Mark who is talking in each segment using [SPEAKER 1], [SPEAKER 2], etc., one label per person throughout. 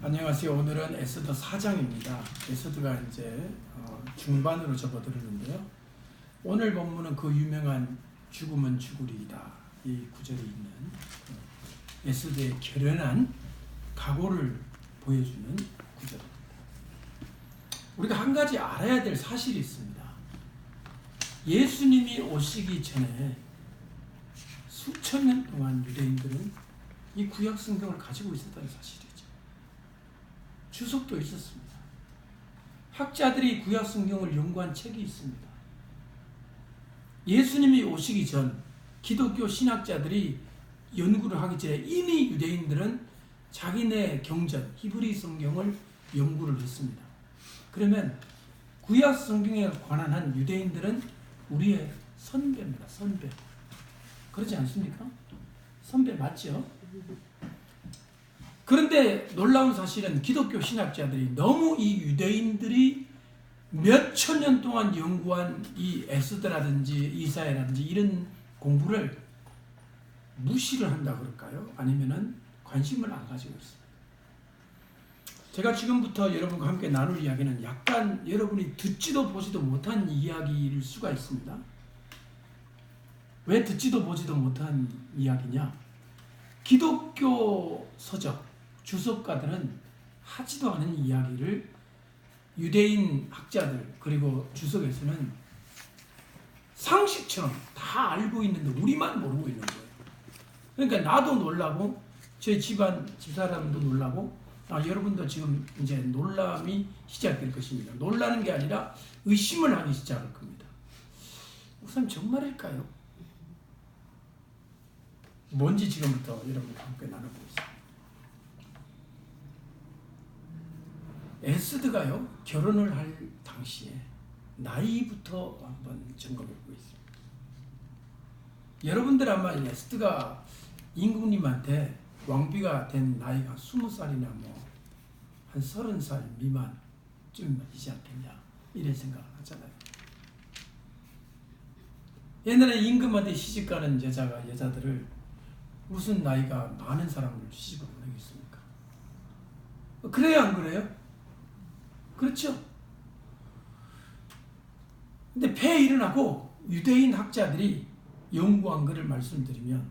[SPEAKER 1] 안녕하세요. 오늘은 에스더 4장입니다. 에스더가 이제 중반으로 접어들었는데요. 오늘 본문은 그 유명한 죽으면 죽으리이다 이 구절이 있는 에스더의 결연한 각오를 보여주는 구절입니다. 우리가 한 가지 알아야 될 사실이 있습니다. 예수님이 오시기 전에 수천 년 동안 유대인들은 이 구약 성경을 가지고 있었다는 사실이죠. 주석도 있었습니다. 학자들이 구약 성경을 연구한 책이 있습니다. 예수님이 오시기 전 기독교 신학자들이 연구를 하기 전에 이미 유대인들은 자기네 경전 히브리 성경을 연구를 했습니다. 그러면 구약 성경에 관한 한 유대인들은 우리의 선배입니다. 선배. 그렇지 않습니까? 선배 맞죠? 그런데 놀라운 사실은 기독교 신학자들이 너무 이 유대인들이 몇 천 년 동안 연구한 이 에스더라든지 이사야라든지 이런 공부를 무시를 한다 그럴까요? 아니면은 관심을 안 가지고 있습니다. 제가 지금부터 여러분과 함께 나눌 이야기는 약간 여러분이 듣지도 보지도 못한 이야기일 수가 있습니다. 왜 듣지도 보지도 못한 이야기냐? 기독교 서적, 주석가들은 하지도 않은 이야기를 유대인 학자들 그리고 주석에서는 상식처럼 다 알고 있는데 우리만 모르고 있는 거예요. 그러니까 나도 놀라고 제 집사람도 놀라고 여러분도 지금 이제 놀람이 시작될 것입니다. 놀라는 게 아니라 의심을 하기 시작할 겁니다. 우선 정말일까요? 뭔지 지금부터 여러분과 함께 나눠보겠습니다. 에스더가요, 결혼을 할 당시에 나이부터 한번 점검해 보겠습니다. 여러분들 아마 에스더가 임금님한테 왕비가 된 나이가 20살이나 한 30살 미만쯤이지 않겠냐 이런 생각을 하잖아요. 옛날에 임금한테 시집가는 여자들을 무슨 나이가 많은 사람을 시집을 보내겠습니까? 그래요, 안 그래요? 그렇죠? 근데 폐에 일어나고 유대인 학자들이 연구한 것을 말씀드리면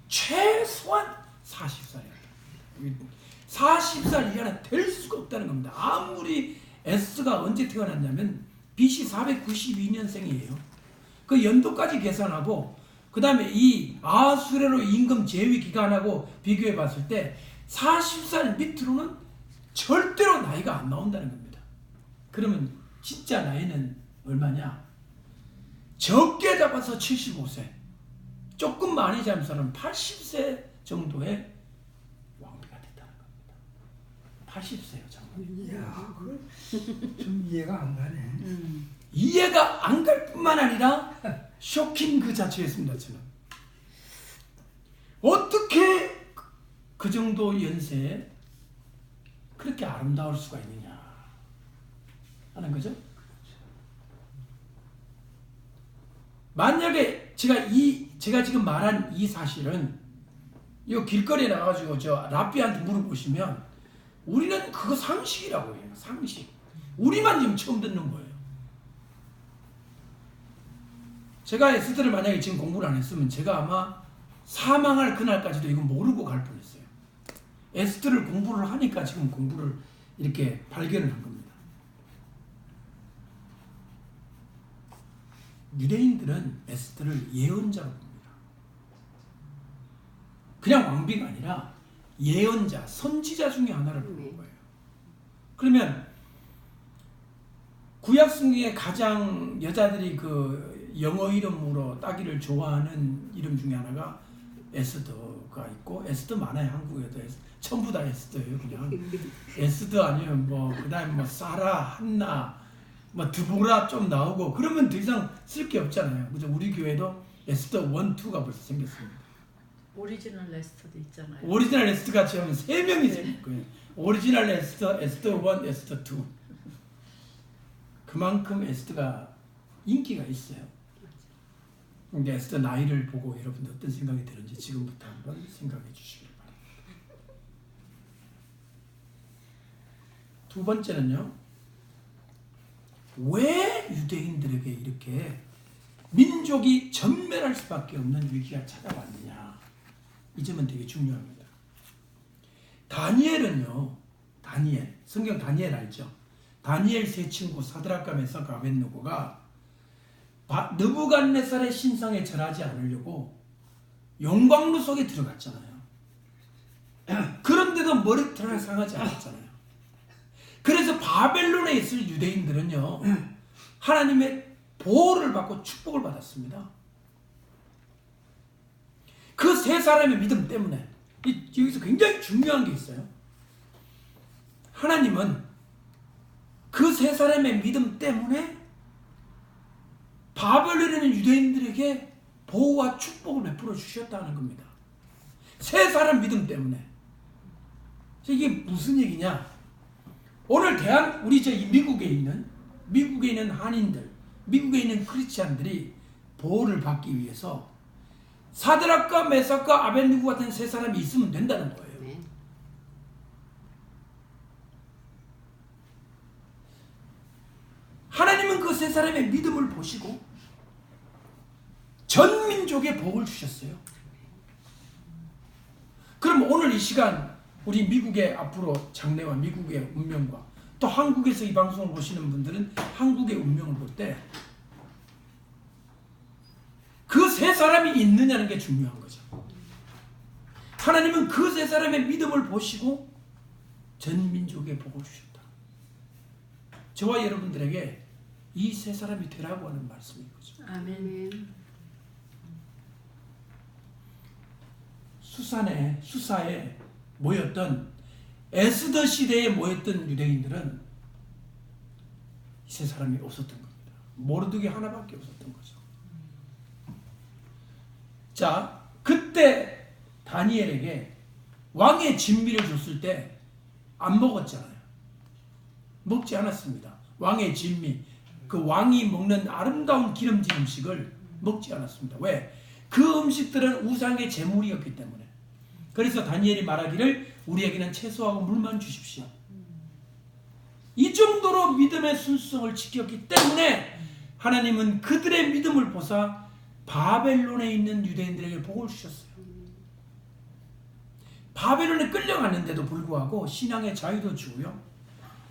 [SPEAKER 1] 최소한 40살이에요. 40살 이하는 될 수가 없다는 겁니다. 아무리 에스더가 언제 태어났냐면 BC 492년생이에요. 그 연도까지 계산하고 그 다음에 이 아수레로 임금 제위 기간하고 비교해 봤을 때 40살 밑으로는 절대로 나이가 안 나온다는 겁니다. 그러면 진짜 나이는 얼마냐? 적게 잡아서 75세, 조금 많이 잡은 사람은 80세 정도의 왕비가 됐다는 겁니다. 80세요, 정말.
[SPEAKER 2] 이야, 좀 이해가 안 가네.
[SPEAKER 1] 이해가 안 갈 뿐만 아니라 쇼킹 그 자체였습니다. 저는 어떻게 그 정도 연세에 그렇게 아름다울 수가 있느냐 하는 거죠. 만약에 제가 지금 말한 이 사실은 이 길거리에 나가가지고 저 랍비한테 물어보시면 우리는 그거 상식이라고 해요. 상식. 우리만 지금 처음 듣는 거예요. 제가 에스더를 만약에 지금 공부를 안 했으면 제가 아마 사망할 그날까지도 이거 모르고 갈 뻔했어요. 에스더를 공부를 하니까 지금 공부를 이렇게 발견을 한 겁니다. 유대인들은 에스더를 예언자로 봅니다. 그냥 왕비가 아니라 예언자, 선지자 중에 하나를 보는 거예요. 그러면 구약 성경에 가장 여자들이 그 영어 이름으로 따기를 좋아하는 이름 중에 하나가 에스더가 있고, 에스더 많아요. 한국에도 전부 다 에스더예요. 그냥 에스더 아니면 그다음에 사라, 한나, 드보라 좀 나오고 그러면 더 이상 쓸 게 없잖아요. 그죠? 우리 교회도 에스더 1, 2가 벌써 생겼습니다.
[SPEAKER 3] 오리지널 에스더도 있잖아요.
[SPEAKER 1] 오리지널 에스더 같이 하면 3명이 생길 거예요. 오리지널 에스더, 에스더 1, 에스더 2. 그만큼 에스더가 인기가 있어요. 근데 에스더 나이를 보고 여러분들 어떤 생각이 드는지 지금부터 한번 생각해 주시기 바랍니다. 두 번째는요. 왜 유대인들에게 이렇게 민족이 전멸할 수밖에 없는 위기가 찾아왔느냐. 이 점은 되게 중요합니다. 다니엘은요. 성경 다니엘 알죠? 다니엘 세 친구 사드락과 메삭과 아벳느고가 느부갓네살의 신상에 절하지 않으려고 용광로 속에 들어갔잖아요. 그런데도 머리털을 상하지 않았잖아요. 그래서 바벨론에 있을 유대인들은요. 하나님의 보호를 받고 축복을 받았습니다. 그 세 사람의 믿음 때문에 여기서 굉장히 중요한 게 있어요. 하나님은 그 세 사람의 믿음 때문에 바벨론에 있는 유대인들에게 보호와 축복을 베풀어 주셨다는 겁니다. 세 사람 믿음 때문에. 이게 무슨 얘기냐? 오늘 우리 미국에 있는 한인들, 미국에 있는 크리스찬들이 보호를 받기 위해서 사드락과 메삭과 아벳느고 같은 세 사람이 있으면 된다는 거예요. 하나님은 그 세 사람의 믿음을 보시고 전 민족에 복을 주셨어요. 그럼 오늘 이 시간 우리 미국의 앞으로 장래와 미국의 운명과 또 한국에서 이 방송을 보시는 분들은 한국의 운명을 볼 때 그 세 사람이 있느냐는 게 중요한 거죠. 하나님은 그 세 사람의 믿음을 보시고 전 민족에 복을 주셨다. 저와 여러분들에게 이 세 사람이 되라고 하는 말씀인 거죠.
[SPEAKER 3] 아멘.
[SPEAKER 1] 수사에 모였던 에스더 시대에 모였던 유대인들은 이 세 사람이 없었던 겁니다. 모르드게 하나밖에 없었던 거죠. 자, 그때 다니엘에게 왕의 진미를 줬을 때 안 먹었잖아요. 먹지 않았습니다. 왕의 진미, 그 왕이 먹는 아름다운 기름진 음식을 먹지 않았습니다. 왜? 그 음식들은 우상의 제물이었기 때문에. 그래서 다니엘이 말하기를 우리에게는 채소하고 물만 주십시오. 이 정도로 믿음의 순수성을 지켰기 때문에 하나님은 그들의 믿음을 보사 바벨론에 있는 유대인들에게 복을 주셨어요. 바벨론에 끌려갔는데도 불구하고 신앙의 자유도 주고요.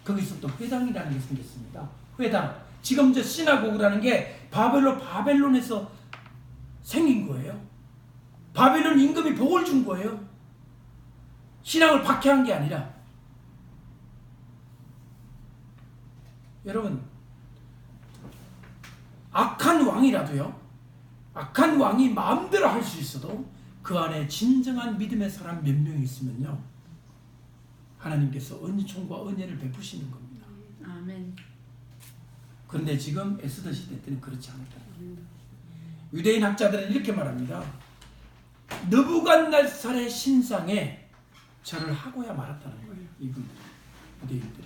[SPEAKER 1] 거기서 또 회당이라는 게 생겼습니다. 회당. 지금 저 시나고그라는 게 바벨론에서 생긴 거예요. 바벨론 임금이 복을 준 거예요. 신앙을 박해한 게 아니라. 여러분, 악한 왕이 마음대로 할 수 있어도 그 안에 진정한 믿음의 사람 몇 명이 있으면요, 하나님께서 은총과 은혜를 베푸시는 겁니다.
[SPEAKER 3] 아멘.
[SPEAKER 1] 그런데 지금 에스더 시대 때는 그렇지 않았다는 겁니다. 유대인 학자들은 이렇게 말합니다. 느부갓네살의 신상에 절을 하고야 말았다는 거예요. 이분들, 유대인들이.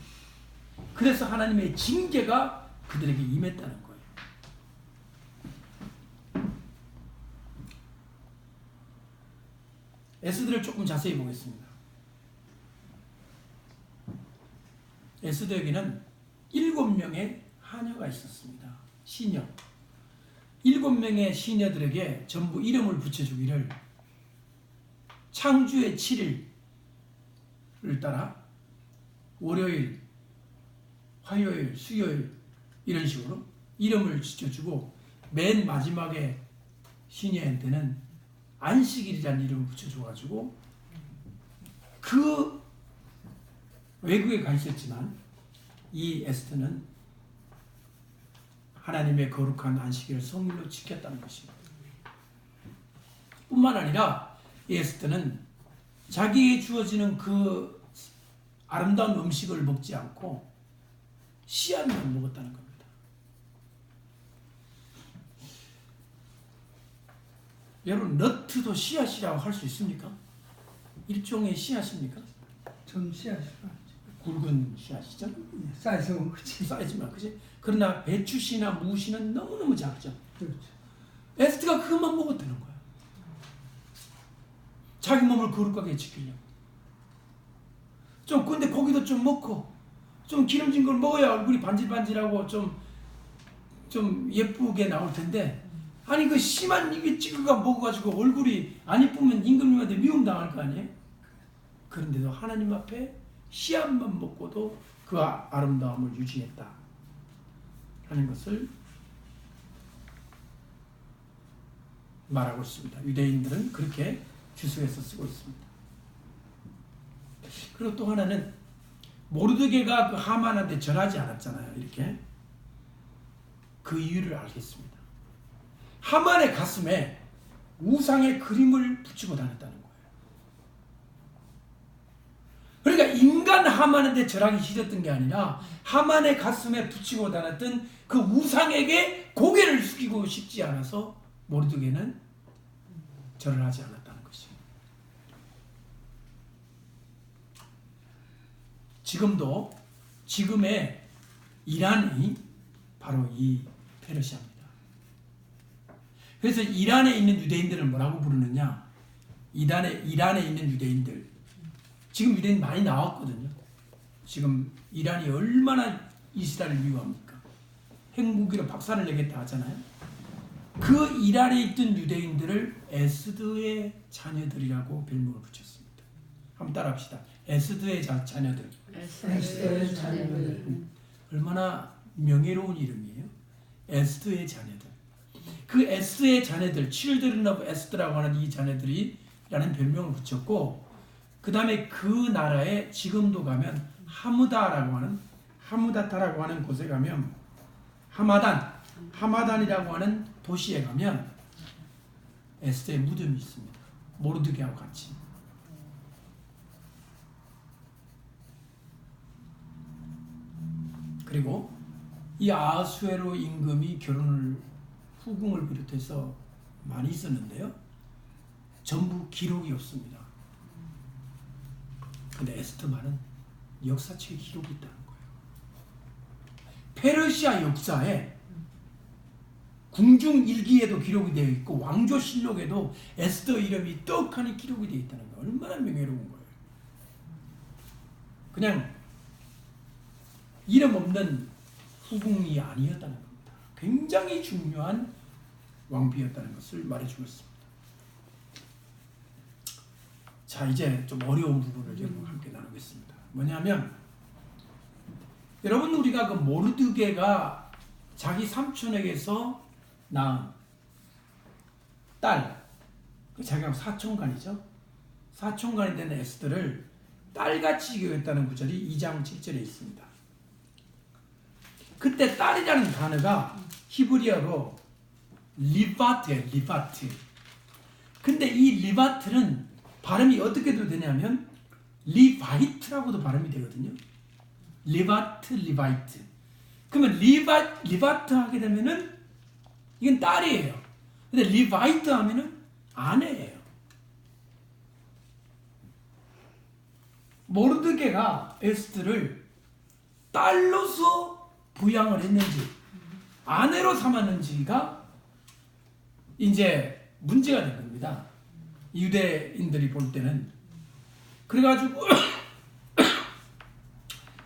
[SPEAKER 1] 그래서 하나님의 징계가 그들에게 임했다는 거예요. 에스더를 조금 자세히 보겠습니다. 에스더에게는 7명의 하녀가 있었습니다. 시녀. 7명의 시녀들에게 전부 이름을 붙여주기를 창주의 7일을 따라 월요일, 화요일, 수요일 이런 식으로 이름을 지켜주고 맨 마지막에 시녀한테는 안식일이라는 이름을 붙여줘가지고 그 외국에 가 있었지만 이 에스더는 하나님의 거룩한 안식일을 성일로 지켰다는 것입니다. 뿐만 아니라 이 에스더는 자기에게 주어지는 그 아름다운 음식을 먹지 않고 씨앗만 먹었다는 겁니다. 여러분, 너트도 씨앗이라고 할 수 있습니까? 일종의 씨앗입니까?
[SPEAKER 2] 좀 씨앗이가
[SPEAKER 1] 굵은 씨앗이죠.
[SPEAKER 2] 사이즈는 그치.
[SPEAKER 1] 사이즈만, 그지? 그러나 배추씨나 무씨는 너무너무 작죠.
[SPEAKER 2] 그렇죠.
[SPEAKER 1] 에스더가 그것만 먹었다는 거야. 자기 몸을 거룩하게 지키려고. 근데 고기도 좀 먹고 좀 기름진 걸 먹어야 얼굴이 반질반질하고 좀 예쁘게 나올 텐데, 아니 그 심한 이게 찌그가 먹어가지고 얼굴이 안 이쁘면 임금님한테 미움 당할 거 아니에요? 그런데도 하나님 앞에 씨앗만 먹고도 그 아름다움을 유지했다 하는 것을 말하고 있습니다. 유대인들은 그렇게 주석에서 쓰고 있습니다. 그리고 또 하나는 모르드게가 그 하만한테 절하지 않았잖아요. 이렇게 그 이유를 알겠습니다. 하만의 가슴에 우상의 그림을 붙이고 다녔다는 거예요. 그러니까 인간 하만한테 절하기 싫었던 게 아니라 하만의 가슴에 붙이고 다녔던 그 우상에게 고개를 숙이고 싶지 않아서 모르드게는 절을 하지 않았다는 것이죠. 지금도 지금의 이란이 바로 이 페르시아입니다. 그래서 이란에 있는 유대인들을 뭐라고 부르느냐? 이란에 있는 유대인들. 지금 유대인 많이 나왔거든요. 지금 이란이 얼마나 이스라엘을 미워합니까? 핵무기로 박살을 내겠다 하잖아요. 그 이란에 있던 유대인들을 에스드의 자녀들이라고 별명을 붙였습니다. 한번 따라합시다. 에스드의 자녀들.
[SPEAKER 2] 에스더의 자녀들.
[SPEAKER 1] 얼마나 명예로운 이름이에요. 에스드의 자녀들. 그 에스드의 자녀들, Children of 에스드라고 하는 이 자녀들이라는 별명을 붙였고, 그 다음에 그 나라에 지금도 가면 하무다타라고 하는 곳에 가면 하마단이라고 하는 도시에 가면 에스더의 무덤이 있습니다. 모르드게하고 같이. 그리고 이 아하수에로 임금이 후궁을 비롯해서 많이 있었는데요. 전부 기록이 없습니다. 근데 에스더만은 역사책에 기록이 있다는 거예요. 페르시아 역사에 궁중일기에도 기록이 되어 있고 왕조실록에도 에스더 이름이 떡하니 기록이 되어 있다는 거예요. 얼마나 명예로운 거예요. 그냥 이름 없는 후궁이 아니었다는 겁니다. 굉장히 중요한 왕비였다는 것을 말해주고 있습니다. 자, 이제 좀 어려운 부분을 여러분과 함께 나누겠습니다. 뭐냐면, 여러분, 우리가 그 모르드게가 자기 삼촌에게서 낳은 딸, 자기가 사촌간이죠. 사촌간이 되는 에스더를 딸같이 여겼다는 구절이 2장 7절에 있습니다. 그때 딸이라는 단어가 히브리어로 리바트예요. 리바트. 근데 이 리바트는 발음이 어떻게 되냐면 리바이트라고도 발음이 되거든요. 리바이트. 그러면 리바트 하게 되면은 이건 딸이에요. 근데 리바이트 하면은 아내예요. 모르드게가 에스더를 딸로서 부양을 했는지 아내로 삼았는지가 이제 문제가 된 겁니다. 유대인들이 볼 때는. 그래가지고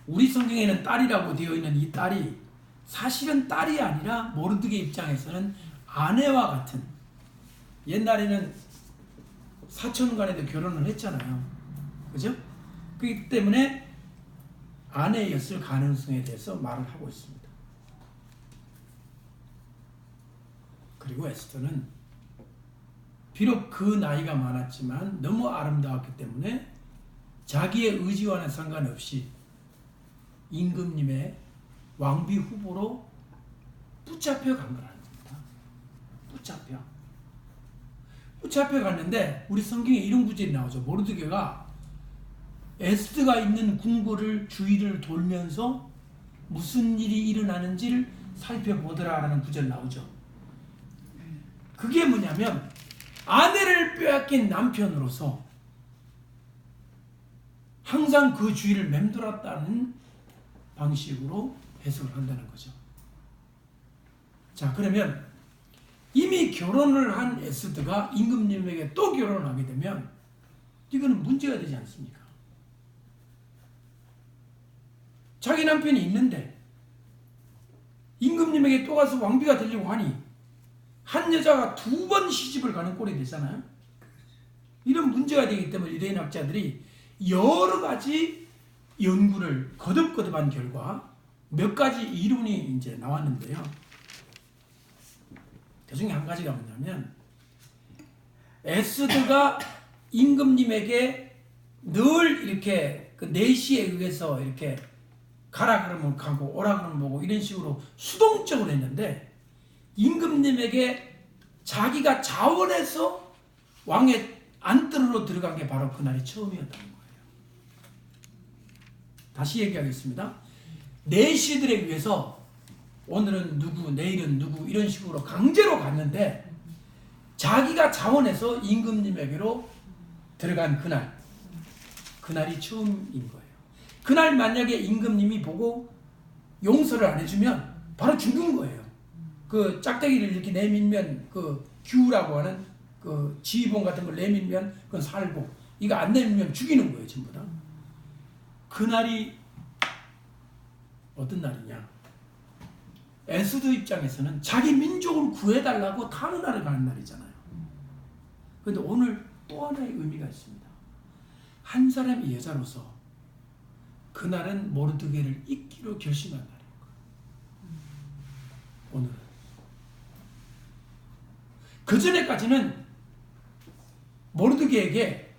[SPEAKER 1] 우리 성경에는 딸이라고 되어 있는 이 딸이 사실은 딸이 아니라 모르드게 입장에서는 아내와 같은, 옛날에는 사촌간에도 결혼을 했잖아요. 그죠? 그렇기 때문에 아내였을 가능성에 대해서 말을 하고 있습니다. 그리고 에스더는 비록 그 나이가 많았지만 너무 아름다웠기 때문에 자기의 의지와는 상관없이 임금님의 왕비 후보로 붙잡혀 간 거라는 겁니다. 붙잡혀 갔는데 우리 성경에 이런 구절이 나오죠. 모르드게가 에스더가 있는 궁궐을 주위를 돌면서 무슨 일이 일어나는지를 살펴보더라라는 구절 나오죠. 그게 뭐냐면 아내를 빼앗긴 남편으로서 항상 그 주위를 맴돌았다는 방식으로 해석을 한다는 거죠. 자, 그러면 이미 결혼을 한 에스더가 임금님에게 또 결혼을 하게 되면 이거는 문제가 되지 않습니까? 자기 남편이 있는데 임금님에게 또 가서 왕비가 되려고 하니 한 여자가 2번 시집을 가는 꼴이 되잖아요. 이런 문제가 되기 때문에 유대인 학자들이 여러 가지 연구를 거듭거듭한 결과 몇 가지 이론이 이제 나왔는데요. 그 중에 한 가지가 뭐냐면 에스더가 임금님에게 늘 이렇게 그 내시에 의해서 이렇게 가라 그러면 가고 오라 그러면 오고 이런 식으로 수동적으로 했는데 임금님에게 자기가 자원해서 왕의 안뜰로 들어간 게 바로 그날이 처음이었다는 거예요. 다시 얘기하겠습니다. 내시들에 의해서 오늘은 누구 내일은 누구 이런 식으로 강제로 갔는데 자기가 자원해서 임금님에게로 들어간 그날이 처음인 거예요. 그날 만약에 임금님이 보고 용서를 안 해주면 바로 죽는 거예요. 그 짝대기를 이렇게 내밀면 그 규라고 하는 그 지휘봉 같은 걸 내밀면 그건 살고 이거 안 내밀면 죽이는 거예요. 전부 다. 그날이 어떤 날이냐? 에스더 입장에서는 자기 민족을 구해달라고 타르나를 가는 날이잖아요. 그런데 오늘 또 하나의 의미가 있습니다. 한 사람의 여자로서 그날은 모르드게를 잊기로 결심한 날인 거예요. 오늘은. 그 전에까지는 모르드게에게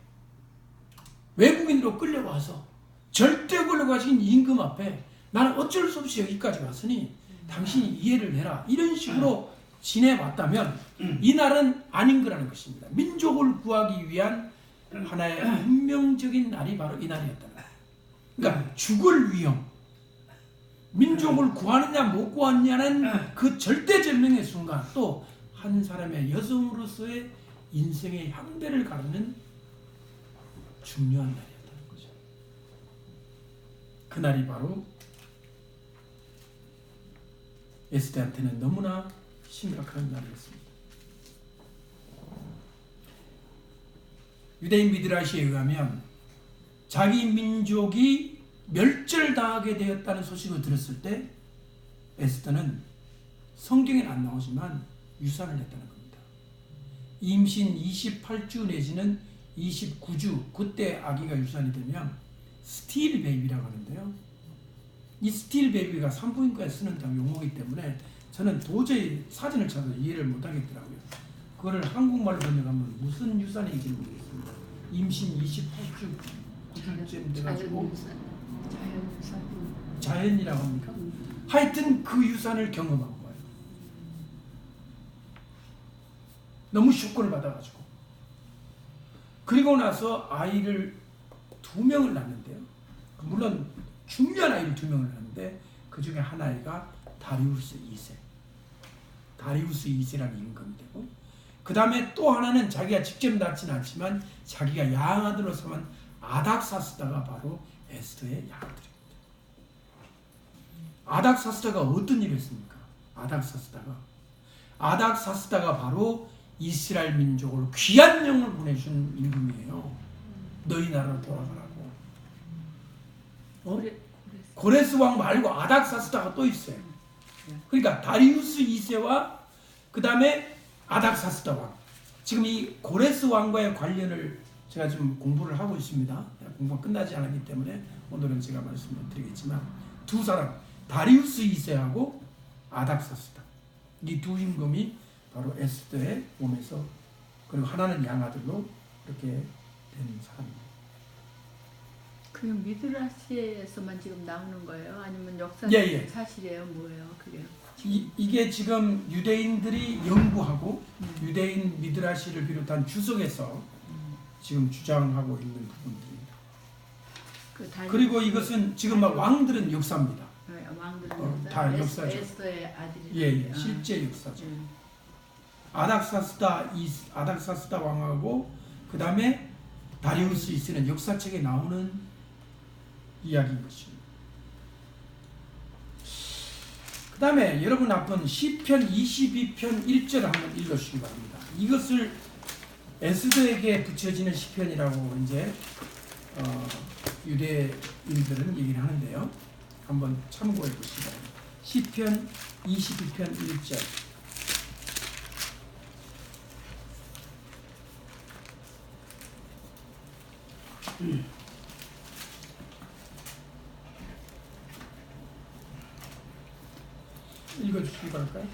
[SPEAKER 1] 외국인으로 끌려와서 절대 끌려가신 임금 앞에 나는 어쩔 수 없이 여기까지 왔으니 당신이 이해를 해라 이런 식으로 지내왔다면 이날은 아닌 거라는 것입니다. 민족을 구하기 위한 하나의 운명적인 날이 바로 이 날이었다는 거예요. 그러니까 죽을 위험, 민족을 구하느냐 못 구하느냐는 그 절대절명의 순간 또 한 사람의 여성으로서의 인생의 향배를 가르는 중요한 날이었다는 거죠. 그날이 바로 에스더한테는 너무나 심각한 날이었습니다. 유대인 미드라시에 의하면 자기 민족이 멸절당하게 되었다는 소식을 들었을 때 에스더는 성경에는 안 나오지만 유산을 했다는 겁니다. 임신 28주 내지는 29주 그때 아기가 유산이 되면 스틸 베이비라고 하는데요. 이 스틸 베이비가 산부인과에 쓰는 용어이기 때문에 저는 도저히 사진을 찾아서 이해를 못하겠더라고요. 그거를 한국말로 번역하면 무슨 유산인지 모르겠습니다. 임신 28주 9주쯤 돼가지고 자연이라고 합니까? 하여튼 그 유산을 경험한 거예요. 너무 쇼크를 받아가지고. 그리고 나서 아이를 2명을 낳는데요. 물론 중요한 아이를 2명을 낳는데 그 중에 한 아이가 다리우스 2세. 다리우스 2세라는 임금이 되고 그 다음에 또 하나는 자기가 직접 낳지는 않지만 자기가 양아들로 삼은 아닥사스다가 바로 에스더의 양아들입니다. 아닥사스다가 어떤 일을 했습니까? 아닥사스다가 바로 이스라엘 민족을 귀한 영을 보내준 임금이에요. 너희 나라로 돌아가라고. 고레스 왕 말고 아닥사스다가 또 있어요. 그러니까 다리우스 2세와 그 다음에 아닥사스다 왕. 지금 이 고레스 왕과의 관련을 제가 지금 공부를 하고 있습니다. 공부가 끝나지 않았기 때문에 오늘은 제가 말씀을 드리겠지만 두 사람 다리우스 2세하고 아닥사스다 이 두 임금이 바로 에스더의 몸에서 그리고 하나는 양아들로 이렇게 된 사람입니다.
[SPEAKER 3] 그냥 미드라시에서만 지금 나오는 거예요? 아니면 역사 사실이에요? 뭐예요? 그게?
[SPEAKER 1] 이게 지금 유대인들이 연구하고 유대인 미드라시를 비롯한 주석에서 지금 주장하고 있는 부분들입니다. 그리고 이것은 지금 막 왕들은 역사입니다.
[SPEAKER 3] 네, 왕들은
[SPEAKER 1] 다 역사죠.
[SPEAKER 3] 에스더의 아들이.
[SPEAKER 1] 예, 실제 역사죠. 아닥사스다 왕하고 그 다음에 다리우스 2세는 역사책에 나오는 이야기인 것입니다. 그 다음에 여러분 앞은 시편 22편 1절 한번 읽어주시기 바랍니다. 이것을 에스더에게 붙여지는 시편이라고 이제 유대인들은 얘기를 하는데요. 한번 참고해 보시기 바랍니다. 시편 22편 1절. 읽어주시기 바랄까요?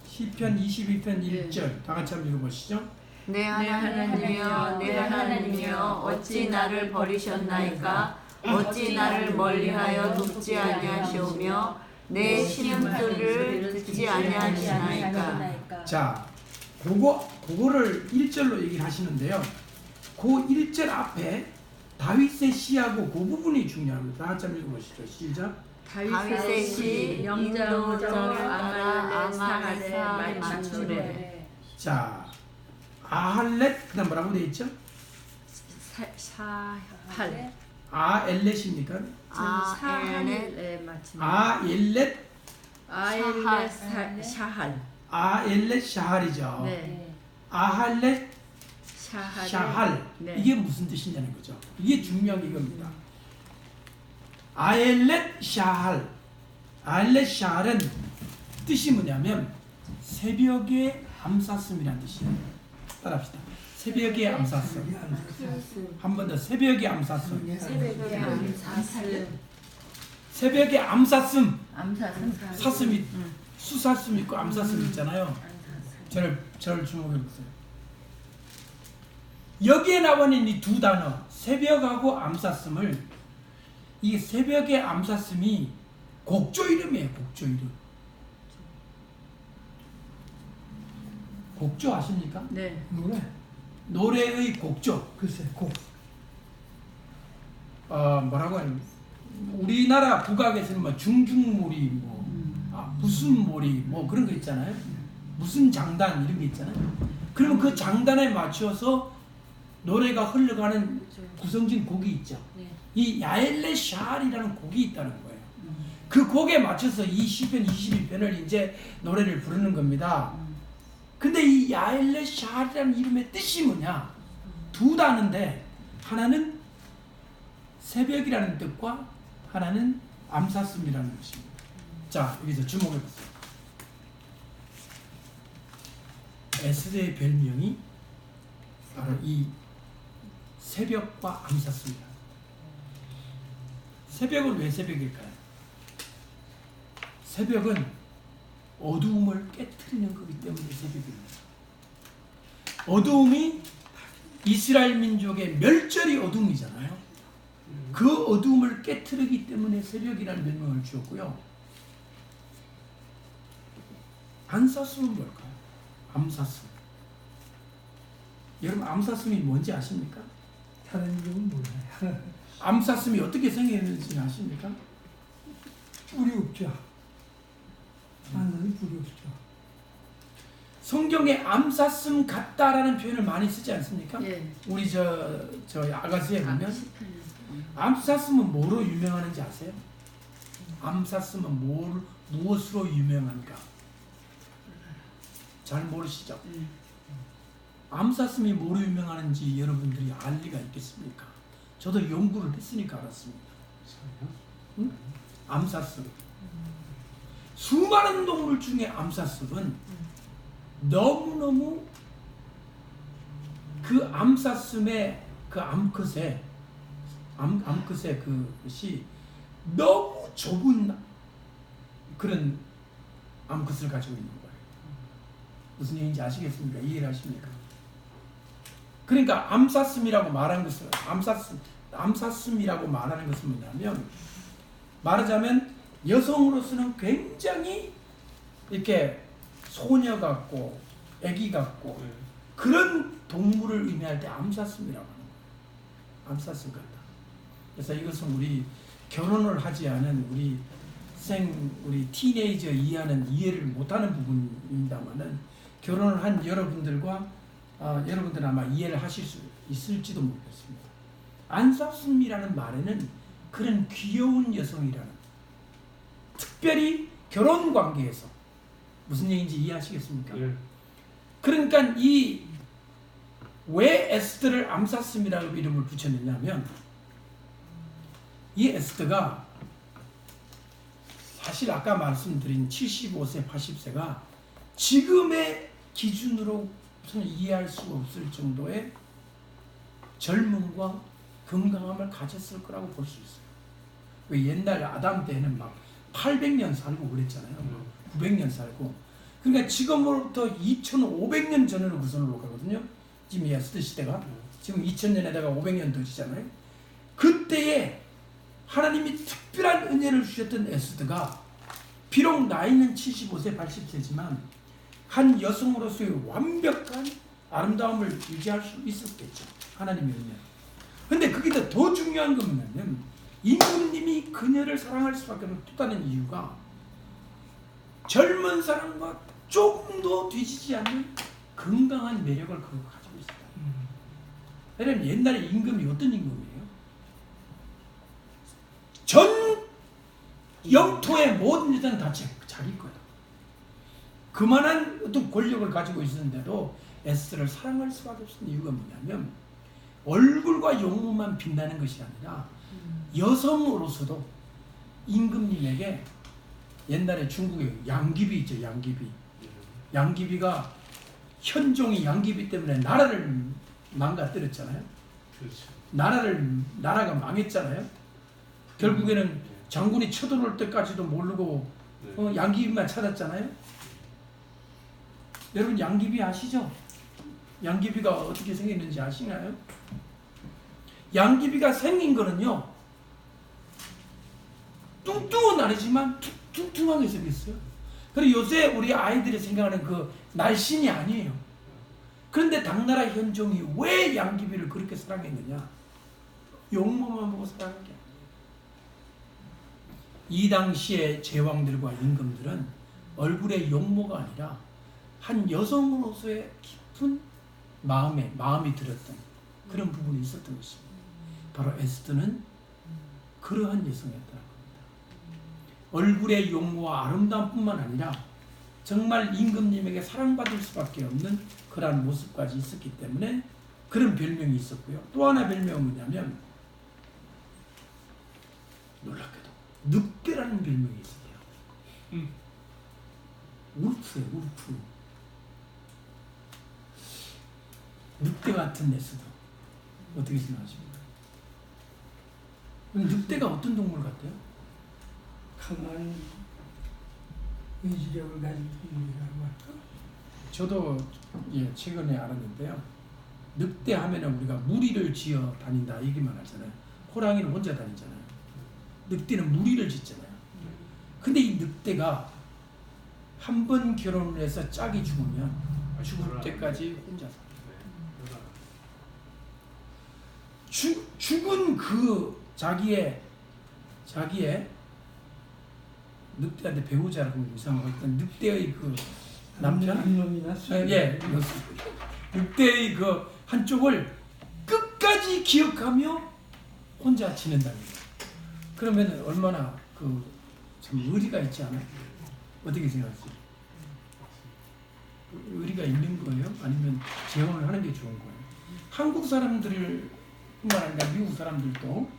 [SPEAKER 1] 시편 22편 1절 다 같이 한번 읽어보시죠.
[SPEAKER 4] 내 하나님이여 내 하나님이여 어찌 나를 버리셨나이까 어찌 나를 멀리하여 돕지 아니하시오며 내 신음소리를 듣지 아니하시나이까.
[SPEAKER 1] 자, 그거를 1절로 얘기를 하시는데요. 그 1절 앞에 다윗의 시하고 그 부분이 중요합니다. 다 같이 한번 읽어보시죠. 시작.
[SPEAKER 4] 다윗의 시
[SPEAKER 3] 영장으로
[SPEAKER 4] 아말렛
[SPEAKER 3] 사할에 맞추래.
[SPEAKER 1] 자, 아할렛 그다음 뭐라고 되어 있죠?
[SPEAKER 3] 사할.
[SPEAKER 1] 아엘렛입니까?
[SPEAKER 3] 사할에 맞추네.
[SPEAKER 1] 아엘렛
[SPEAKER 3] 아엘렛 샤할.
[SPEAKER 1] 아엘렛 샤할이죠.
[SPEAKER 3] 네.
[SPEAKER 1] 아할렛
[SPEAKER 3] 샤할.
[SPEAKER 1] 샤할.
[SPEAKER 3] 네.
[SPEAKER 1] 이게 무슨 뜻이냐는 거죠. 이게 중요한 이겁니다. 아엘렛 샤할. 아엘렛 샤할은 뜻이 뭐냐면 새벽에 암사슴이라는 뜻이에요. 따라합시다. 새벽에 암사슴. 한 번 더. 새벽에 암사슴.
[SPEAKER 4] 새벽에 암사슴
[SPEAKER 1] 새벽에 암사슴.
[SPEAKER 3] 암사슴.
[SPEAKER 1] 사슴이 수사슴 있고 암사슴 있잖아요. 저를 주목해 보세요. 여기에 나와 있는 이 두 단어 새벽하고 암사슴을 이 새벽의 암사슴이 곡조 이름이에요. 곡조 이름. 곡조 아십니까?
[SPEAKER 3] 네.
[SPEAKER 1] 노래의 곡조.
[SPEAKER 2] 글쎄 곡.
[SPEAKER 1] 뭐라고 하는 우리나라 국악에서는 뭐 중중몰이 뭐 무슨 몰이 뭐 그런 거 있잖아요. 무슨 장단 이런 게 있잖아요. 그러면 그 장단에 맞춰서 노래가 흘러가는 구성진 곡이 있죠. 이 야엘레 샤알이라는 곡이 있다는 거예요. 그 곡에 맞춰서 이 시편 22편을 이제 노래를 부르는 겁니다. 근데 이 야엘레 샤알이라는 이름의 뜻이 뭐냐? 두 단어인데 하나는 새벽이라는 뜻과 하나는 암사슴이라는 것입니다. 자, 여기서 주목해 보세요. 에스더의 별명이 바로 이 새벽과 암사슴이다. 새벽은 왜 새벽일까요? 새벽은 어두움을 깨트리는 거기 때문에 새벽입니다. 어두움이 이스라엘 민족의 멸절이 어둠이잖아요. 그 어두움을 깨트리기 때문에 새벽이라는 별명을 주었고요. 암사슴은 뭘까요? 암사슴. 여러분 암사슴이 뭔지 아십니까?
[SPEAKER 2] 다른 이름은 몰라요.
[SPEAKER 1] 암사슴이 어떻게 생겼는지 아십니까?
[SPEAKER 2] 뿔이 없죠. 하늘은 뿔이 없죠.
[SPEAKER 1] 성경에 암사슴 같다라는 표현을 많이 쓰지 않습니까?
[SPEAKER 3] 예.
[SPEAKER 1] 우리 저 아가수에 보면
[SPEAKER 3] 시편에.
[SPEAKER 1] 암사슴은 뭐로 유명하는지 아세요? 암사슴은 무엇으로 유명한가? 잘 모르시죠? 암사슴이 뭐로 유명하는지 여러분들이 알 리가 있겠습니까? 저도 연구를 했으니까 알았습니다. 응? 암사슴. 수많은 동물 중에 암사슴은 너무너무 그 암사슴의 그 암컷의 그것이 너무 좁은 그런 암컷을 가지고 있는 거예요. 무슨 얘기인지 아시겠습니까? 이해를 하십니까? 그러니까 암사슴이라고 말한 것은 암사슴이라고 말하는 것은 뭐냐면 말하자면 여성으로서는 굉장히 이렇게 소녀 같고 아기 같고 그런 동물을 의미할 때 암사슴이라고 하는 거예요. 암사슴 같다. 그래서 이것은 우리 결혼을 하지 않은 우리 티네이저 이해를 못하는 부분입니다만은 결혼을 한 여러분들과 여러분들은 아마 이해를 하실 수 있을지도 모르겠습니다. 암사슴이라는 말에는 그런 귀여운 여성이라는 특별히 결혼 관계에서 무슨 얘기인지 이해하시겠습니까?
[SPEAKER 5] 예.
[SPEAKER 1] 그러니까 이 왜 에스더를 암사슴이라고 이름을 붙였느냐면 이 에스더가 사실 아까 말씀드린 75세, 80세가 지금의 기준으로는 이해할 수 없을 정도의 젊음과 건강함을 가졌을 거라고 볼 수 있어요. 왜 옛날 아담 때는 막 800년 살고 그랬잖아요. 900년 살고. 그러니까 지금으로부터 2500년 전으로 구선으로 가거든요. 지금 이 에스더 시대가. 지금 2000년에다가 500년 더 지잖아요. 그때에 하나님이 특별한 은혜를 주셨던 에스더가 비록 나이는 75세, 80세지만 한 여성으로서의 완벽한 아름다움을 유지할 수 있었겠죠. 하나님의 은혜. 근데 그게 더 중요한 건 뭐냐면 임금님이 그녀를 사랑할 수밖에 없는 또 다른 이유가 젊은 사람과 조금도 뒤지지 않는 건강한 매력을 그거 가지고 있어요. 왜냐면 옛날에 임금이 어떤 임금이에요? 전 영토의 모든 여자는 다 자기 거야. 그만한 어떤 권력을 가지고 있었는데도 에스더를 사랑할 수밖에 없는 이유가 뭐냐면 얼굴과 용모만 빛나는 것이 아니라 여성으로서도 임금님에게 옛날에 중국에 양귀비 있죠. 양귀비가 현종이 양귀비 때문에 나라를 망가뜨렸잖아요.
[SPEAKER 5] 그렇죠.
[SPEAKER 1] 나라가 망했잖아요. 결국에는 장군이 쳐들어올 때까지도 모르고 양귀비만 찾았잖아요. 여러분 양귀비 아시죠? 양귀비가 어떻게 생겼는지 아시나요? 양귀비가 생긴 거는요 뚱뚱은 아니지만 퉁퉁하게 생겼어요. 그리고 요새 우리 아이들이 생각하는 그 날씬이 아니에요. 그런데 당나라 현종이 왜 양귀비를 그렇게 사랑했느냐? 용모만 보고 사랑한 게 아니에요. 이 당시의 제왕들과 임금들은 얼굴의 용모가 아니라 한 여성으로서의 깊은 마음이 들었던 그런 부분이 있었던 것입니다. 바로 에스더는 그러한 여성이었다는 겁니다. 얼굴의 용모와 아름다움뿐만 아니라 정말 임금님에게 사랑받을 수밖에 없는 그러한 모습까지 있었기 때문에 그런 별명이 있었고요. 또 하나 별명은 뭐냐면 놀랍게도 늑대라는 별명이 있어요. 울프예요. 울프. 늑대 같은 에스더. 어떻게 생각하십니까? 늑대가 어떤 동물 같아요?
[SPEAKER 2] 강한 의지력을 가진 동물이라고 할까?
[SPEAKER 1] 저도 최근에 알았는데요. 늑대 하면은 우리가 무리를 지어 다닌다 얘기만 하잖아요. 호랑이는 혼자 다니잖아요. 늑대는 무리를 짓잖아요. 근데 이 늑대가 한 번 결혼을 해서 짝이 죽으면 죽을 때까지 혼자 살아요. 죽은 그 자기의 늑대한테 배우자라고 이상하고 했던 늑대의 그 남편?
[SPEAKER 2] 남놈이나
[SPEAKER 1] 늑대의 그 한쪽을 끝까지 기억하며 혼자 지낸답니다. 그러면 얼마나 참 의리가 있지 않아요? 어떻게 생각하세요? 의리가 있는 거예요? 아니면 재혼을 하는 게 좋은 거예요? 한국 사람들뿐만 아니라 미국 사람들도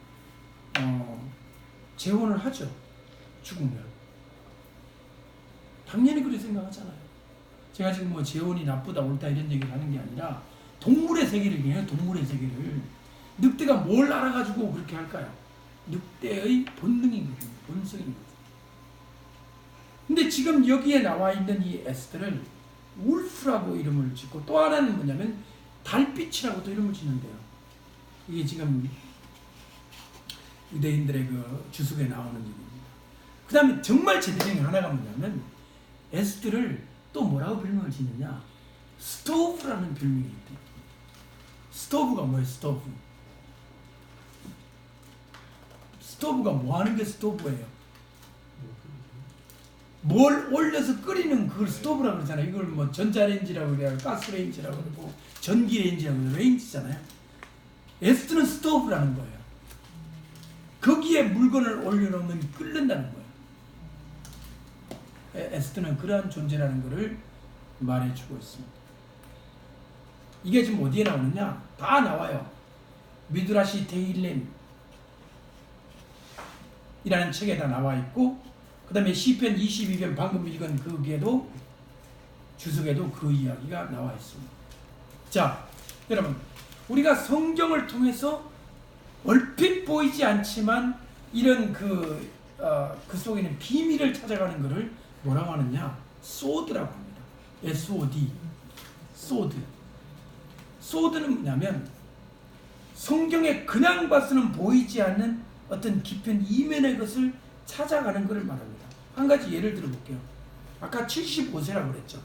[SPEAKER 1] 재혼을 하죠. 죽으면. 당연히 그렇게 생각하잖아요. 제가 지금 뭐 재혼이 나쁘다 옳다 이런 얘기를 하는 게 아니라 동물의 세계를 얘기해요. 동물의 세계를. 늑대가 뭘 알아가지고 그렇게 할까요? 늑대의 본능인 거죠. 본성인 거죠. 근데 지금 여기에 나와 있는 이 에스더를 울프라고 이름을 짓고 또 하나는 뭐냐면 달빛이라고 또 이름을 짓는데요. 이게 지금 유대인들의 그 주석에 나오는 얘기입니다. 그 다음에 정말 제대적인 하나가 뭐냐면 에스더를 또 뭐라고 별명을 짓느냐? 스토브라는 별명이 있대요. 스토브가 뭐예요? 스토브가 뭐 하는 게 스토브예요? 뭘 올려서 끓이는 그걸 스토브라고 그러잖아요. 이걸 뭐 전자레인지라고 그래요. 가스레인지라고 그러고 전기레인지라고 그래요. 레인지잖아요. 에스더는 스토브라는 거예요. 거기에 물건을 올려놓으면 끓는다는 거예요. 에스더는 그러한 존재라는 것을 말해주고 있습니다. 이게 지금 어디에 나오느냐? 다 나와요. 미드라시 데일렘 이라는 책에 다 나와 있고, 그 다음에 시편 22편 방금 읽은 거기에도 주석에도 그 이야기가 나와 있습니다. 자, 여러분, 우리가 성경을 통해서 얼핏 보이지 않지만 이런 그 속에는 비밀을 찾아가는 것을 뭐라고 하느냐? 소드라고 합니다. SOD. 소드. 소드는 뭐냐면 성경에 그냥 봐서는 보이지 않는 어떤 깊은 이면의 것을 찾아가는 것을 말합니다. 한 가지 예를 들어 볼게요. 아까 75세라고 그랬죠.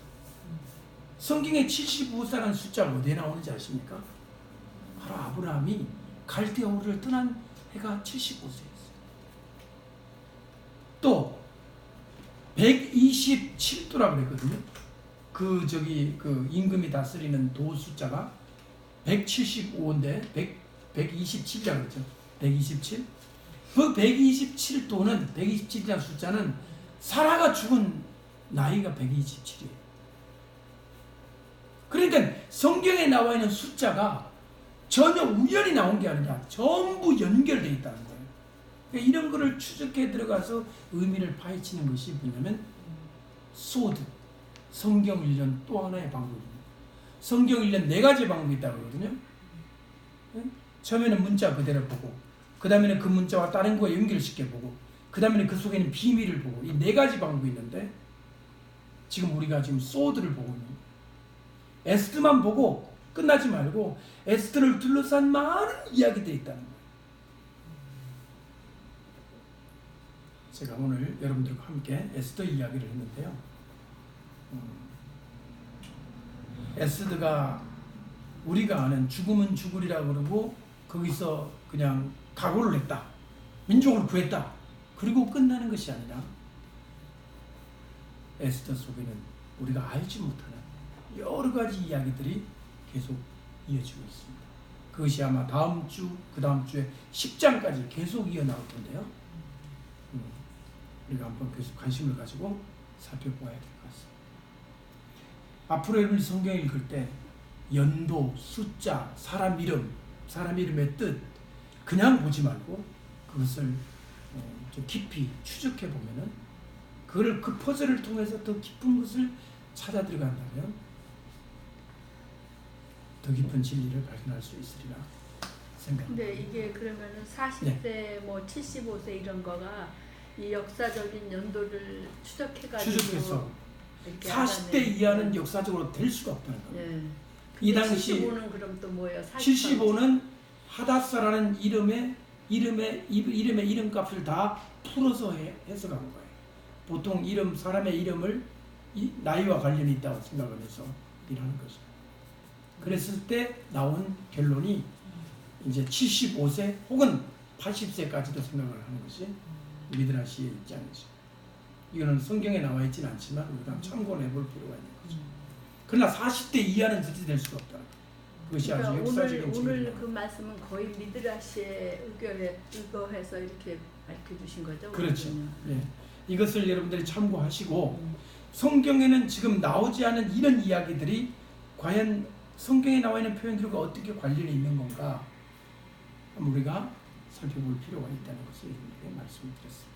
[SPEAKER 1] 성경에 75세라는 숫자가 어디에 나오는지 아십니까? 바로 아브라함이 갈대아 우르를 떠난 해가 75세였어요. 또 127도라고 그랬거든요. 그 임금이 다스리는 도 숫자가 175인데 127이라고 그랬죠. 127. 그 127도는 127이라는 숫자는 사라가 죽은 나이가 127이에요. 그러니까 성경에 나와 있는 숫자가 전혀 우연히 나온 게 아니라 전부 연결되어 있다는 거예요. 그러니까 이런 거를 추적해 들어가서 의미를 파헤치는 것이 뭐냐면 소드, 성경 일련 또 하나의 방법입니다. 성경 일련 4가지 방법이 있다고 그러거든요. 처음에는 문자 그대로 보고, 그 다음에는 그 문자와 다른 거에 연결시켜 보고, 그 다음에는 그 속에는 비밀을 보고, 이 4가지 방법이 있는데 지금 우리가 지금 소드를 보고 있는 거예요. 에스더만 보고 끝나지 말고 에스더를 둘러싼 많은 이야기들이 있다는 거예요. 제가 오늘 여러분들과 함께 에스더 이야기를 했는데요. 에스더가 우리가 아는 죽으면 죽으리라고 그러고 거기서 그냥 각오를 했다. 민족을 구했다. 그리고 끝나는 것이 아니라 에스더 속에는 우리가 알지 못하는 여러 가지 이야기들이 계속 이어지고 있습니다. 그것이 아마 다음 주, 그 다음 주에 10장까지 계속 이어나올 텐데요. 우리가 한번 계속 관심을 가지고 살펴보아야 될 것 같습니다. 앞으로 여러분이 성경 읽을 때 연도, 숫자, 사람 이름, 사람 이름의 뜻 그냥 보지 말고 그것을 좀 깊이 추적해 보면은 그걸 그 퍼즐을 통해서 더 깊은 것을 찾아 들어간다면 더 깊은 진리를 발견할 수 있으리라 생각합니다.
[SPEAKER 3] 근데 이게 그러면은 40세 뭐 75세 이런 거가 이 역사적인 연도를 추적해가지고
[SPEAKER 1] 추적해서
[SPEAKER 3] 이렇게
[SPEAKER 1] 40대
[SPEAKER 3] 알아내는
[SPEAKER 1] 이하는 역사적으로 될 수가 없다는 거예요.
[SPEAKER 3] 예.
[SPEAKER 1] 이 당시
[SPEAKER 3] 75는 그럼 또 뭐예요?
[SPEAKER 1] 75는 하닷사라는 이름의 이름값을 다 풀어서 해석한 거예요. 보통 사람의 이름을 나이와 관련이 있다고 생각을 해서 일하는 거죠. 그랬을 때 나온 결론이 이제 75세 혹은 80세까지도 생각을 하는 것이 미드라시의 입장이죠. 이거는 성경에 나와 있지는 않지만 우리가 참고해 볼 필요가 있는 거죠. 그러나 40대 이하는 절대 될 수가 없다. 그것이 아주
[SPEAKER 3] 그러니까
[SPEAKER 1] 역사적인
[SPEAKER 3] 오늘
[SPEAKER 1] 증거입니다.
[SPEAKER 3] 그 말씀은 거의 미드라시의 의견에 의거해서 이렇게 밝혀주신 거죠?
[SPEAKER 1] 그렇죠.
[SPEAKER 3] 오늘은요.
[SPEAKER 1] 예. 이것을 여러분들이 참고하시고 성경에는 지금 나오지 않은 이런 이야기들이 과연 성경에 나와 있는 표현들과 어떻게 관련이 있는 건가 우리가 살펴볼 필요가 있다는 것을 여러분에게 말씀드렸습니다.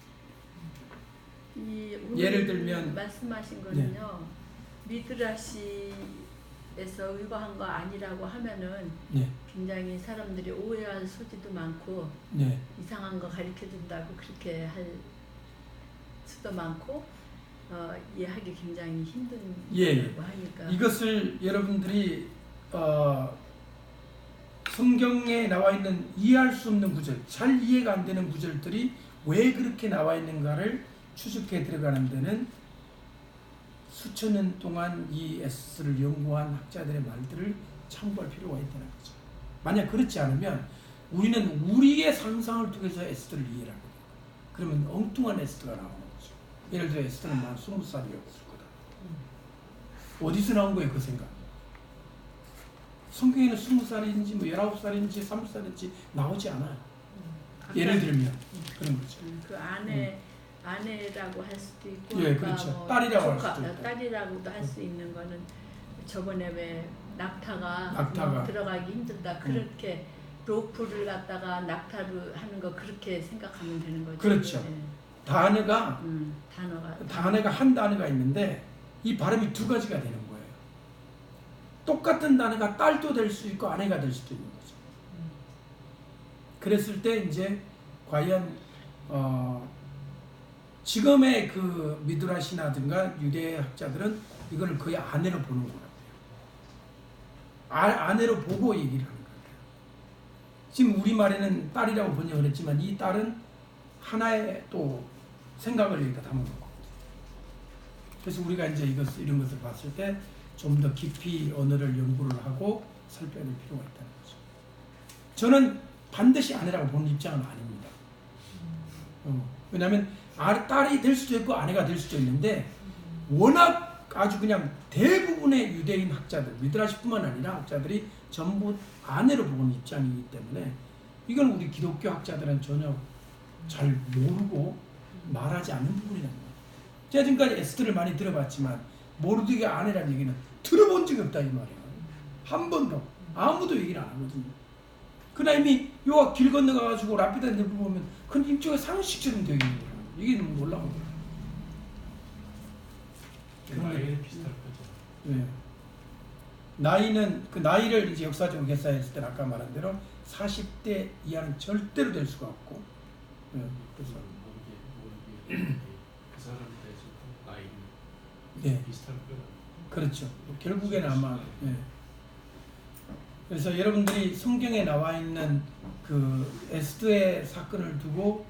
[SPEAKER 1] 예를 들면
[SPEAKER 3] 말씀하신 거는요. 미드라시에서 의거한 거 아니라고 하면은
[SPEAKER 1] 네.
[SPEAKER 3] 굉장히 사람들이 오해할 소지도 많고
[SPEAKER 1] 네.
[SPEAKER 3] 이상한 거 가르쳐 준다고 그렇게 할 수도 많고 이해하기 굉장히 힘든 거라고 하니까
[SPEAKER 1] 이것을 여러분들이 성경에 나와 있는 이해할 수 없는 구절, 잘 이해가 안 되는 구절들이 왜 그렇게 나와 있는가를 추적해 들어가는 데는 수천 년 동안 이 에스더를 연구한 학자들의 말들을 참고할 필요가 있다는 거죠. 만약 그렇지 않으면 우리는 우리의 상상을 통해서 에스더를 이해를 하거든요. 그러면 엉뚱한 에스더가 나오는 거죠. 예를 들어 에스더는 만 20살이었을 거다. 어디서 나온 거예요, 그 생각? 성경에는 20살인지 뭐 19살인지 30살인지 나오지 않아요. 예를 들면 그런 거죠.
[SPEAKER 3] 그 아내라고 할 수도 있고
[SPEAKER 1] 예, 그렇죠. 딸이라고 할 수도 있고.
[SPEAKER 3] 딸이라고도 할 수 있는 거는 저번에 왜 낙타가 들어가기 힘들다. 그렇게 로프를 갖다가 낙타로 하는 거 그렇게 생각하면 되는 거죠.
[SPEAKER 1] 그렇죠.
[SPEAKER 3] 네.
[SPEAKER 1] 단어가
[SPEAKER 3] 단어가
[SPEAKER 1] 한 단어가 있는데 이 발음이 두 가지가 되는 거예요. 똑같은 단어가 딸도 될 수 있고 아내가 될 수도 있는 거죠. 그랬을 때 이제 과연 지금의 그 미드라시나든가 유대 학자들은 이걸 거의 아내로 보는 것 같아요. 아내로 보고 얘기를 하는 것 같아요. 지금 우리말에는 딸이라고 번역을 했지만 이 딸은 하나의 또 생각을 여기다 담은 거거든요. 그래서 우리가 이제 이런 것을 봤을 때 좀 더 깊이 언어를 연구를 하고 살펴야 될 필요가 있다는 거죠. 저는 반드시 아내라고 보는 입장은 아닙니다. 왜냐하면 딸이 될 수도 있고 아내가 될 수도 있는데 워낙 아주 그냥 대부분의 유대인 학자들, 미드라시뿐만 아니라 학자들이 전부 아내로 보는 입장이기 때문에 이건 우리 기독교 학자들은 전혀 잘 모르고 말하지 않는 부분이란 말이에요. 제가 지금까지 에스더를 많이 들어봤지만 모르드게의 아내라는 얘기는 들어본 적이 없다 이 말이에요. 한 번도 아무도 얘기를 안 하거든요. 그러나 이미 요가 길 건너가가지고 라피다한테 물어보면 그건 일종의 상식처럼 되어 있는 거예요. 이게 너무 놀라운 거예요.
[SPEAKER 5] 나이는 비슷할 거죠.
[SPEAKER 1] 네. 나이는 그 나이를 이제 역사적으로 계산했을 때 아까 말한 대로 40대 이하는 절대로 될 수가 없고. 네. 그래서
[SPEAKER 5] 모르게 그 사람들의 나이는
[SPEAKER 1] 네.
[SPEAKER 5] 비슷할 거예요.
[SPEAKER 1] 그렇죠. 결국에는 아마. 네. 그래서 여러분들이 성경에 나와 있는 그 에스더의 사건을 두고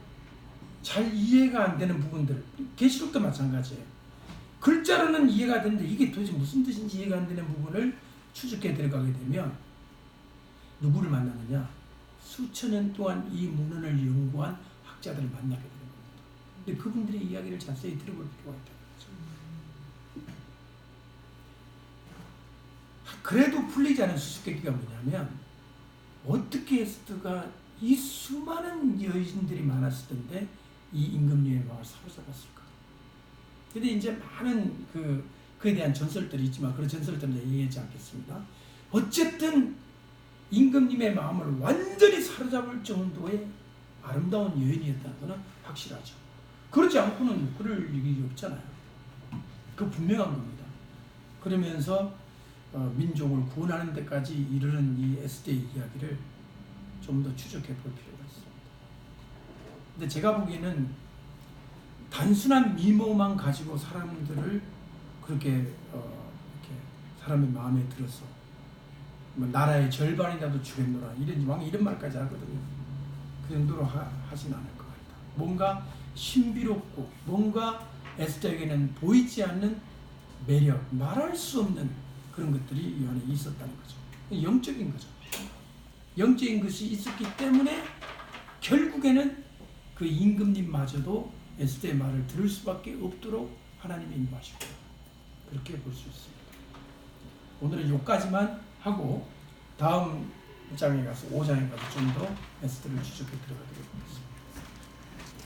[SPEAKER 1] 잘 이해가 안 되는 부분들, 계시록도 마찬가지예요. 글자로는 이해가 되는데 이게 도대체 무슨 뜻인지 이해가 안 되는 부분을 추적해 들어가게 되면 누구를 만나느냐? 수천 년 동안 이 문헌을 연구한 학자들을 만나게 되는 겁니다. 근데 그분들의 이야기를 자세히 들어볼 필요가 있다는 거죠. 그래도 풀리지 않은 수수께끼가 뭐냐면 어떻게 에스더가 이 수많은 여인들이 많았을 텐데 이 임금님의 마음을 사로잡았을까? 근데 이제 많은 그에 대한 전설들이 있지만 그런 전설들은 얘기하지 않겠습니다. 어쨌든 임금님의 마음을 완전히 사로잡을 정도의 아름다운 여인이었다는 것은 확실하죠. 그러지 않고는 그럴 일이 없잖아요. 그 분명한 겁니다. 그러면서 민족을 구원하는 데까지 이르는 이 에스더의 이야기를 좀 더 추적해 볼 필요가 있습니다. 근데 제가 보기에는 단순한 미모만 가지고 사람들을 그렇게 이렇게 사람의 마음에 들어서 뭐 나라의 절반이라도 주겠노라 이런 왕이 이런 말까지 하거든요. 그 정도로 하진 않을 것 같다. 뭔가 신비롭고 뭔가 에스더에게는 보이지 않는 매력, 말할 수 없는 그런 것들이 이 안에 있었다는 거죠. 영적인 거죠. 영적인 것이 있었기 때문에 결국에는 그 임금님마저도 에스더의 말을 들을 수밖에 없도록 하나님이 인도하시고 그렇게 볼 수 있습니다. 오늘은 여기까지만 하고 다음 장에 가서 5장에 가서 좀 더 에스더를 추적해 들어가도록 하겠습니다.